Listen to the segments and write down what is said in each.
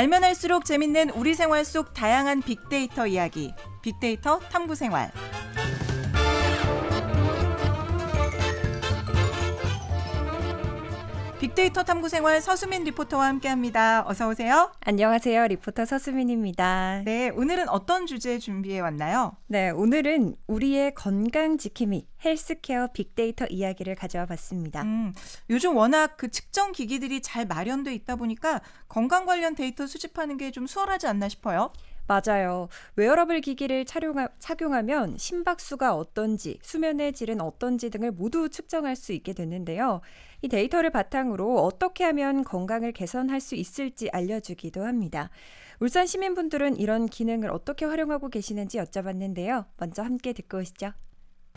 알면 할수록 재밌는 우리 생활 속 다양한 빅데이터 이야기, 빅데이터 탐구생활. 빅데이터 탐구생활 서수민 리포터와 함께합니다. 어서 오세요. 안녕하세요. 리포터 서수민입니다. 네, 오늘은 어떤 주제 준비해 왔나요? 네, 오늘은 우리의 건강 지킴이, 헬스케어 빅데이터 이야기를 가져와 봤습니다. 요즘 워낙 그 측정 기기들이 잘 마련돼 있다 보니까 건강 관련 데이터 수집하는 게 좀 수월하지 않나 싶어요. 맞아요. 웨어러블 기기를 착용하면 심박수가 어떤지, 수면의 질은 어떤지 등을 모두 측정할 수 있게 됐는데요. 이 데이터를 바탕으로 어떻게 하면 건강을 개선할 수 있을지 알려주기도 합니다. 울산 시민분들은 이런 기능을 어떻게 활용하고 계시는지 여쭤봤는데요. 먼저 함께 듣고 오시죠.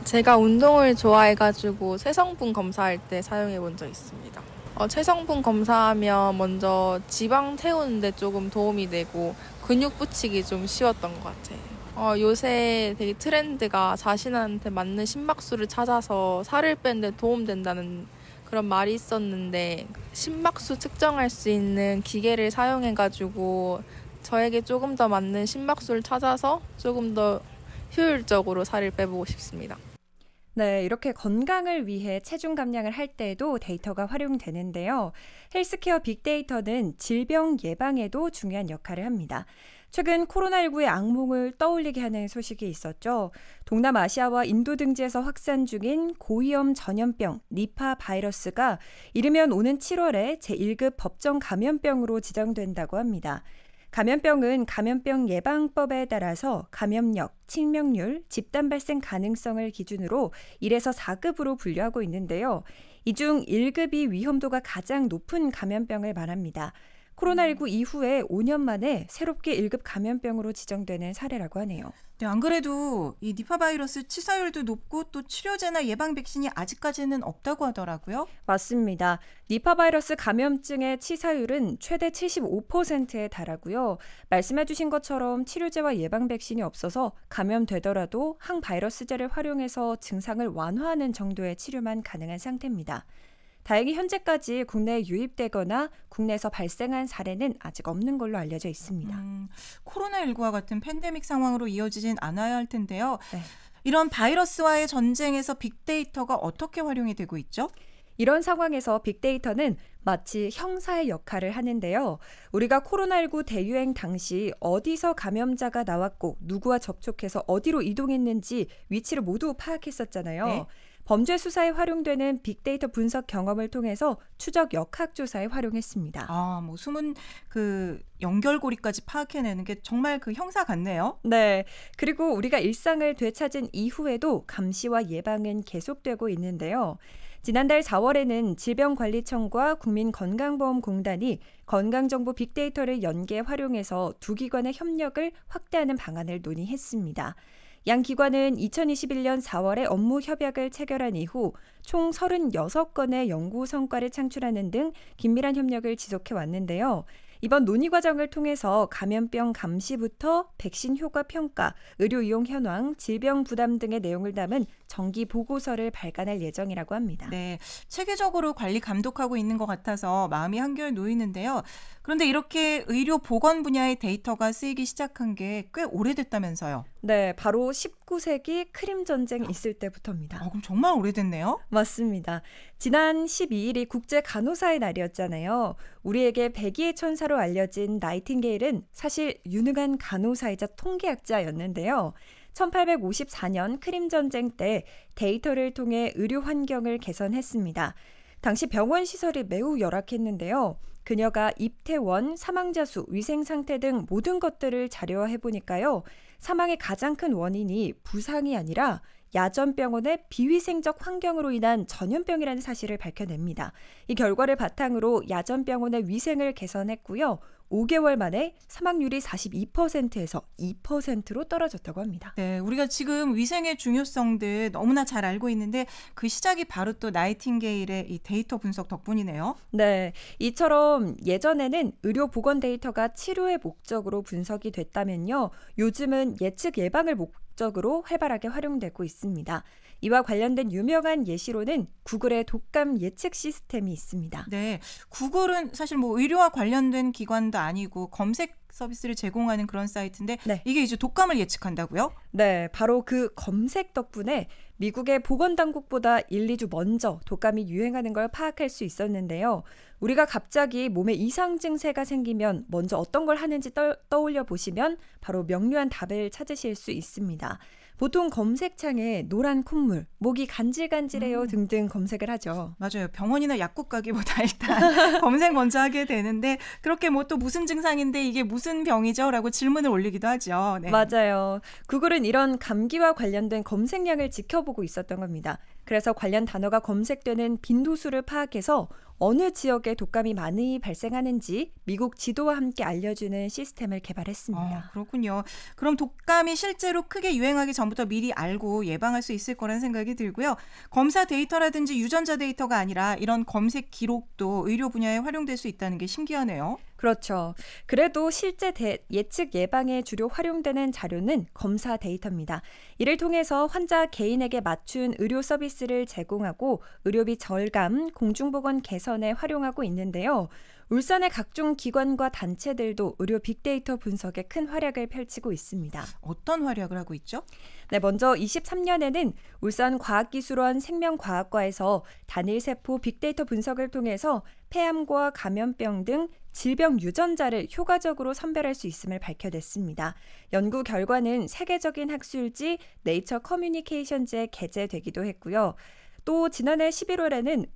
제가 운동을 좋아해가지고 체성분 검사할 때 사용해 본 적 있습니다. 체성분 검사하면 먼저 지방 태우는데 조금 도움이 되고 근육 붙이기 좀 쉬웠던 것 같아요. 요새 되게 트렌드가 자신한테 맞는 심박수를 찾아서 살을 빼는데 도움된다는 그런 말이 있었는데 심박수 측정할 수 있는 기계를 사용해가지고 저에게 조금 더 맞는 심박수를 찾아서 조금 더 효율적으로 살을 빼보고 싶습니다. 네, 이렇게 건강을 위해 체중 감량을 할 때에도 데이터가 활용되는데요. 헬스케어 빅데이터는 질병 예방에도 중요한 역할을 합니다. 최근 코로나19의 악몽을 떠올리게 하는 소식이 있었죠. 동남아시아와 인도 등지에서 확산 중인 고위험 전염병 니파 바이러스가 이르면 오는 7월에 제1급 법정 감염병으로 지정된다고 합니다. 감염병은 감염병 예방법에 따라서 감염력, 치명률, 집단 발생 가능성을 기준으로 1에서 4급으로 분류하고 있는데요. 이 중 1급이 위험도가 가장 높은 감염병을 말합니다. 코로나19 이후에 5년 만에 새롭게 1급 감염병으로 지정되는 사례라고 하네요. 네, 안 그래도 이 니파 바이러스 치사율도 높고 또 치료제나 예방 백신이 아직까지는 없다고 하더라고요. 맞습니다. 니파 바이러스 감염증의 치사율은 최대 75%에 달하고요. 말씀해 주신 것처럼 치료제와 예방 백신이 없어서 감염되더라도 항바이러스제를 활용해서 증상을 완화하는 정도의 치료만 가능한 상태입니다. 다행히 현재까지 국내에 유입되거나 국내에서 발생한 사례는 아직 없는 걸로 알려져 있습니다. 코로나19와 같은 팬데믹 상황으로 이어지진 않아야 할 텐데요. 네. 이런 바이러스와의 전쟁에서 빅데이터가 어떻게 활용이 되고 있죠? 이런 상황에서 빅데이터는 마치 형사의 역할을 하는데요. 우리가 코로나19 대유행 당시 어디서 감염자가 나왔고 누구와 접촉해서 어디로 이동했는지 위치를 모두 파악했었잖아요. 네. 범죄 수사에 활용되는 빅데이터 분석 경험을 통해서 추적 역학조사에 활용했습니다. 뭐 숨은 그 연결고리까지 파악해내는 게 정말 그 형사 같네요. 네. 그리고 우리가 일상을 되찾은 이후에도 감시와 예방은 계속되고 있는데요. 지난달 4월에는 질병관리청과 국민건강보험공단이 건강정보 빅데이터를 연계 활용해서 두 기관의 협력을 확대하는 방안을 논의했습니다. 양 기관은 2021년 4월에 업무 협약을 체결한 이후 총 36건의 연구 성과를 창출하는 등 긴밀한 협력을 지속해 왔는데요. 이번 논의 과정을 통해서 감염병 감시부터 백신 효과 평가, 의료 이용 현황, 질병 부담 등의 내용을 담은 정기 보고서를 발간할 예정이라고 합니다. 네, 체계적으로 관리 감독하고 있는 것 같아서 마음이 한결 놓이는데요. 그런데 이렇게 의료 보건 분야의 데이터가 쓰이기 시작한 게 꽤 오래됐다면서요? 네, 바로 19세기 크림 전쟁 있을 때부터입니다. 그럼 정말 오래됐네요? 맞습니다. 지난 12일이 국제 간호사의 날이었잖아요. 우리에게 백의의 천사로 알려진 나이팅게일은 사실 유능한 간호사이자 통계학자였는데요. 1854년 크림 전쟁 때 데이터를 통해 의료 환경을 개선했습니다. 당시 병원 시설이 매우 열악했는데요. 그녀가 입퇴원, 사망자 수, 위생 상태 등 모든 것들을 자료화해 보니까요. 사망의 가장 큰 원인이 부상이 아니라 야전병원의 비위생적 환경으로 인한 전염병이라는 사실을 밝혀냅니다. 이 결과를 바탕으로 야전병원의 위생을 개선했고요. 5개월 만에 사망률이 42%에서 2%로 떨어졌다고 합니다. 네, 우리가 지금 위생의 중요성들 너무나 잘 알고 있는데 그 시작이 바로 또 나이팅게일의 이 데이터 분석 덕분이네요. 네, 이처럼 예전에는 의료 보건 데이터가 치료의 목적으로 분석이 됐다면요. 요즘은 예측 예방을 목적으로 활발하게 활용되고 있습니다. 이와 관련된 유명한 예시로는 구글의 독감 예측 시스템이 있습니다. 네, 구글은 사실 뭐 의료와 관련된 기관도 아니고 검색 서비스를 제공하는 그런 사이트인데 네. 이게 이제 독감을 예측한다고요? 네, 바로 그 검색 덕분에 미국의 보건당국보다 1, 2주 먼저 독감이 유행하는 걸 파악할 수 있었는데요. 우리가 갑자기 몸에 이상 증세가 생기면 먼저 어떤 걸 하는지 떠올려 보시면 바로 명료한 답을 찾으실 수 있습니다. 보통 검색창에 노란 콧물, 목이 간질간질해요 등등 검색을 하죠. 맞아요. 병원이나 약국 가기보다 일단 검색 먼저 하게 되는데 그렇게 뭐 또 무슨 증상인데 이게 무슨 병이죠? 라고 질문을 올리기도 하죠. 네. 맞아요. 구글은 이런 감기와 관련된 검색량을 지켜보고 있었던 겁니다. 그래서 관련 단어가 검색되는 빈도수를 파악해서 어느 지역에 독감이 많이 발생하는지 미국 지도와 함께 알려주는 시스템을 개발했습니다. 그렇군요. 그럼 독감이 실제로 크게 유행하기 전부터 미리 알고 예방할 수 있을 거라는 생각이 들고요. 검사 데이터라든지 유전자 데이터가 아니라 이런 검색 기록도 의료 분야에 활용될 수 있다는 게 신기하네요. 그렇죠. 그래도 실제 예측 예방에 주로 활용되는 자료는 검사 데이터입니다. 이를 통해서 환자 개인에게 맞춘 의료 서비스를 제공하고 의료비 절감, 공중보건 개선에 활용하고 있는데요. 울산의 각종 기관과 단체들도 의료 빅데이터 분석에 큰 활약을 펼치고 있습니다. 어떤 활약을 하고 있죠? 네, 먼저 23년에는 울산과학기술원 생명과학과에서 단일세포 빅데이터 분석을 통해서 폐암과 감염병 등 질병 유전자를 효과적으로 선별할 수 있음을 밝혀냈습니다. 연구 결과는 세계적인 학술지 네이처 커뮤니케이션즈에 게재되기도 했고요. 또 지난해 11월에는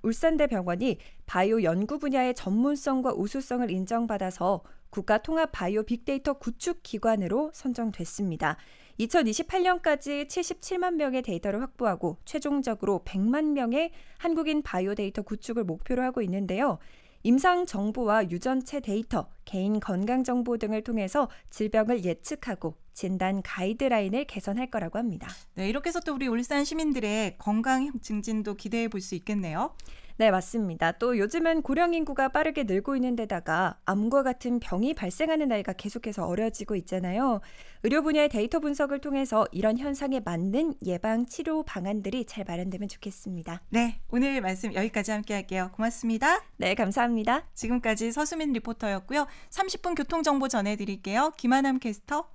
울산대병원이 바이오 연구 분야의 전문성과 우수성을 인정받아서 국가통합 바이오 빅데이터 구축 기관으로 선정됐습니다. 2028년까지 77만 명의 데이터를 확보하고 최종적으로 100만 명의 한국인 바이오 데이터 구축을 목표로 하고 있는데요. 임상 정보와 유전체 데이터, 개인 건강 정보 등을 통해서 질병을 예측하고 진단 가이드라인을 개선할 거라고 합니다. 네, 이렇게 해서 또 우리 울산 시민들의 건강 증진도 기대해 볼 수 있겠네요. 네, 맞습니다. 또 요즘은 고령 인구가 빠르게 늘고 있는 데다가 암과 같은 병이 발생하는 나이가 계속해서 어려지고 있잖아요. 의료 분야의 데이터 분석을 통해서 이런 현상에 맞는 예방 치료 방안들이 잘 마련되면 좋겠습니다. 네, 오늘 말씀 여기까지 함께 할게요. 고맙습니다. 네, 감사합니다. 지금까지 서수민 리포터였고요. 30분 교통정보 전해드릴게요. 김하남 캐스터.